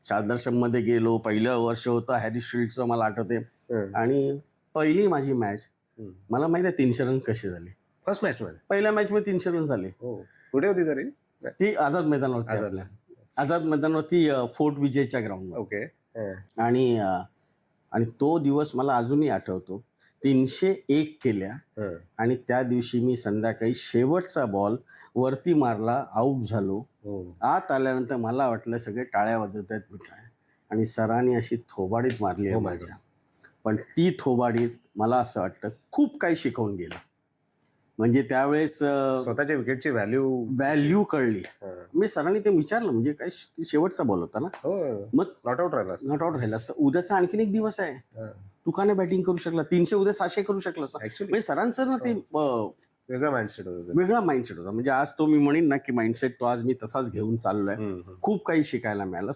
शारदाश्रम मध्ये गेलो. पहिलं वर्ष होतं हॅरिस शिल्डचं, मला आठवते. आणि पहिली माझी मॅच, मला माहिती आहे 300 रन कसे झाले. फर्स्ट मॅच मध्ये पहिल्या मॅच मध्ये 300 रन झाले. कुठे होती तरी ती आझाद मैदानावरती, आपल्या आझाद मैदानावरती, फोर्ट विजयच्या ग्राउंडवर. ओके. आणि तो दिवस मला अजूनही आठवतो. 301 केल्या आणि त्या दिवशी मी संध्याकाळी शेवटचा बॉल वरती मारला, आऊट झालो. आत आल्यानंतर मला वाटलं सगळे टाळ्या वाजवत आहेत आणि सरांनी अशी थोबाडीत मारली आहे माझ्या. पण ती थोबाडीत मला असं वाटतं खूप काही शिकवून गेलं. म्हणजे त्यावेळेस स्वतःच्या विकेटची व्हॅल्यू कळली. मी सरांनी ते विचारलं, म्हणजे काय शेवटचा बॉल होता ना, मग नॉट आउट राहिला असतं. उद्याचा आणखीन एक दिवस आहे, तू का नाही बॅटिंग करू शकला? 300 उद्या 700 करू शकला. म्हणजे सरांचं ना ते वेगळा माइंडसेट होता. म्हणजे आज तो मी म्हणेन ना की माइंडसेट तो आज मी तसाच घेऊन चाललोय. खूप काही शिकायला मिळालं.